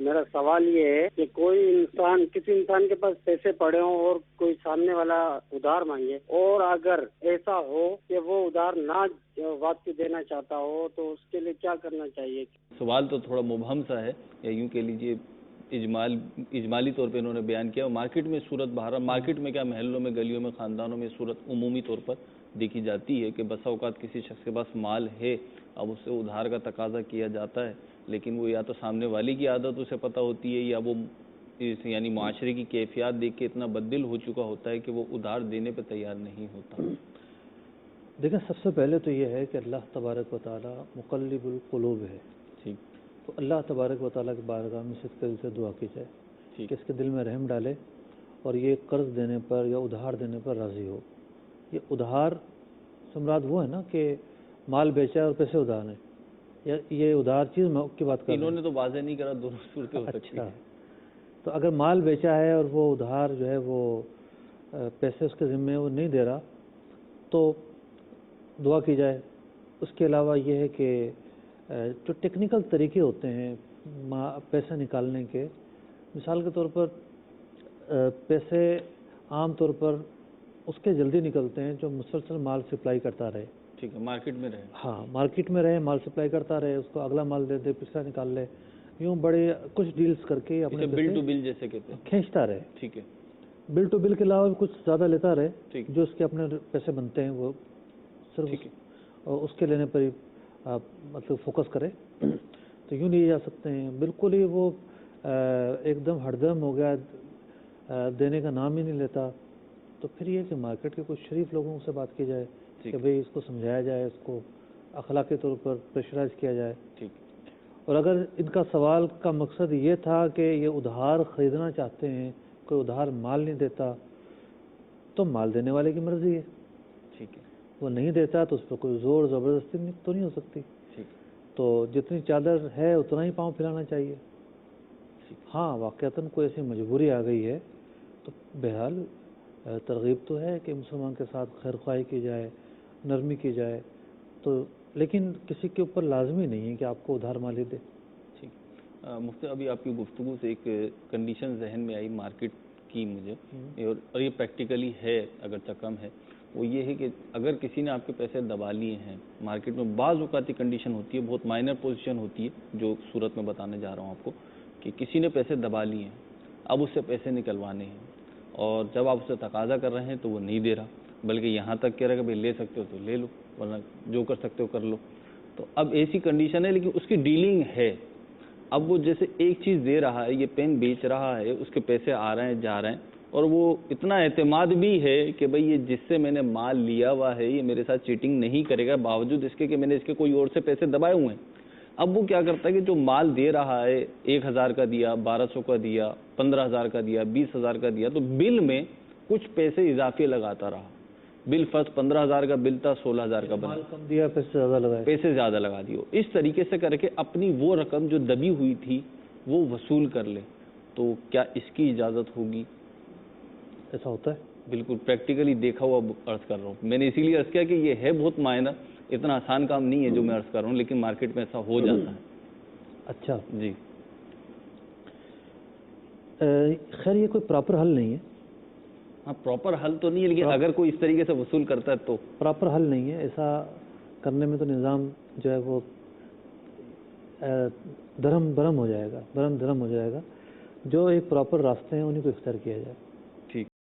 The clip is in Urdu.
میرا سوال یہ ہے کہ کوئی انسان کسی انسان کے پاس پیسے پڑے ہوں اور کوئی سامنے والا ادھار مانگے اور اگر ایسا ہو کہ وہ ادھار نہ واپسی دینا چاہتا ہو تو اس کے لیے کیا کرنا چاہیے؟ سوال تو تھوڑا مبہم سا ہے، یا یوں کہہ لیجئے اجمالی طور پہ انہوں نے بیان کیا. مارکیٹ میں صورت بہرحال مارکیٹ میں کیا محلوں میں گلیوں میں خاندانوں میں صورت عمومی طور پر دیکھی جاتی ہے کہ بسا اوقات کسی شخص کے پاس مال ہے، اب اس سے ادھار کا تقاضا کیا جاتا ہے، لیکن وہ یا تو سامنے والی کی عادت اسے پتہ ہوتی ہے یا وہ یعنی معاشرے کی کیفیات دیکھ کے اتنا بددل ہو چکا ہوتا ہے کہ وہ ادھار دینے پہ تیار نہیں ہوتا. دیکھیں، سب سے پہلے تو یہ ہے کہ اللہ تبارک و تعالی مقلب القلوب ہے. ٹھیک. تو اللہ تبارک و تعالیٰ کی بارگاہ میں صدق دل سے دعا کی جائے کہ اس کے دل میں رحم ڈالے اور یہ قرض دینے پر یا ادھار دینے پر راضی ہو. یہ ادھار سے مراد وہ ہے نا کہ مال بیچا اور پیسے ادھار ہیں، یا یہ ادھار چیز کی بات کر رہے ہیں؟ انہوں نے تو واضح نہیں کرا، دونوں صورتیں ہو سکتی ہیں. تو اگر مال بیچا ہے اور وہ ادھار جو ہے وہ پیسے اس کے ذمے وہ نہیں دے رہا تو دعا کی جائے. اس کے علاوہ یہ ہے کہ جو ٹیکنیکل طریقے ہوتے ہیں پیسے نکالنے کے، مثال کے طور پر پیسے عام طور پر اس کے جلدی نکلتے ہیں جو مسلسل مال سپلائی کرتا رہے. ٹھیک ہے، مارکیٹ میں رہے. ہاں، مارکیٹ میں رہے، مال سپلائی کرتا رہے، اس کو اگلا مال دے دے، پچھلا نکال لے، یوں بڑے کچھ ڈیلز کر کے اپنے بل ٹو بل جیسے کہتے ہیں کھینچتا رہے. ٹھیک ہے. بل ٹو بل کے علاوہ بھی کچھ زیادہ لیتا رہے، جو اس کے اپنے پیسے بنتے ہیں وہ صرف اس کے لینے پر ہی آپ مطلب فوکس کرے. تو یوں لیے جا سکتے ہیں. بالکل ہی وہ ایک دم ہڑ دم ہو گیا، دینے کا نام ہی نہیں لیتا، تو پھر یہ کہ مارکیٹ کے کچھ شریف لوگوں سے بات کی جائے کہ بھئی اس کو سمجھایا جائے، اس کو اخلاقی طور پر پریشرائز کیا جائے. ٹھیک. اور اگر ان کا سوال کا مقصد یہ تھا کہ یہ ادھار خریدنا چاہتے ہیں، کوئی ادھار مال نہیں دیتا، تو مال دینے والے کی مرضی ہے. ٹھیک ہے. وہ نہیں دیتا تو اس پہ کوئی زور زبردستی تو نہیں ہو سکتی. تو جتنی چادر ہے اتنا ہی پاؤں پھیلانا چاہیے. ہاں، واقعتاً کوئی ایسی مجبوری آ گئی ہے تو بہرحال ترغیب تو ہے کہ مسلمان کے ساتھ خیر خواہی کی جائے، نرمی کی جائے، تو لیکن کسی کے اوپر لازمی نہیں ہے کہ آپ کو ادھار مال ہی دے. ٹھیک. مفتی، ابھی آپ کی گفتگو سے ایک کنڈیشن ذہن میں آئی مارکیٹ کی مجھے، اور یہ پریکٹیکلی ہے اگرچہ کم ہے. وہ یہ ہے کہ اگر کسی نے آپ کے پیسے دبا لیے ہیں مارکیٹ میں، بعض اوقات کنڈیشن ہوتی ہے، بہت مائنر پوزیشن ہوتی ہے جو صورت میں بتانے جا رہا ہوں آپ کو، کہ کسی نے پیسے دبا لیے ہیں، اب اس سے پیسے نکلوانے ہیں، اور جب آپ اسے تقاضا کر رہے ہیں تو وہ نہیں دے رہا، بلکہ یہاں تک کہہ رہا ہے کہ بھائی لے سکتے ہو تو لے لو، ورنہ جو کر سکتے ہو کر لو. تو اب ایسی کنڈیشن ہے لیکن اس کی ڈیلنگ ہے. اب وہ جیسے ایک چیز دے رہا ہے، یہ پین بیچ رہا ہے، اس کے پیسے آ رہے ہیں جا رہے ہیں، اور وہ اتنا اعتماد بھی ہے کہ بھئی یہ جس سے میں نے مال لیا ہوا ہے یہ میرے ساتھ چیٹنگ نہیں کرے گا، باوجود اس کے کہ میں نے اس کے کوئی اور سے پیسے دبائے ہوئے ہیں. اب وہ کیا کرتا ہے کہ جو مال دے رہا ہے 1000 کا دیا، 1200 کا دیا، 15000 کا دیا، 20000 کا دیا، تو بل میں کچھ پیسے اضافی لگاتا رہا. بل فرض 15000 کا بل تھا، 16000 کا بنا، مال کم دیا، پیسے زیادہ لگا دیو. اس طریقے سے کر کے اپنی وہ رقم جو دبی ہوئی تھی وہ وصول کر لے. تو کیا اس کی اجازت ہوگی؟ ایسا ہوتا ہے؟ بالکل پریکٹیکلی دیکھا ہوا عرض کر رہا ہوں. میں نے اسی لیے عرض کیا کہ یہ ہے بہت مائنر، اتنا آسان کام نہیں ہے جو میں عرض کر رہا ہوں، لیکن مارکیٹ میں ایسا ہو جاتا ہے. اچھا جی. خیر یہ کوئی پراپر حل نہیں ہے. ہاں، پراپر حل تو نہیں ہے، لیکن اگر کوئی اس طریقے سے وصول کرتا ہے تو پراپر حل نہیں ہے. ایسا کرنے میں تو نظام جو ہے وہ درہم ہو جائے گا. جو ایک پراپر راستے ہیں انہیں کو اختیار کیا جائے.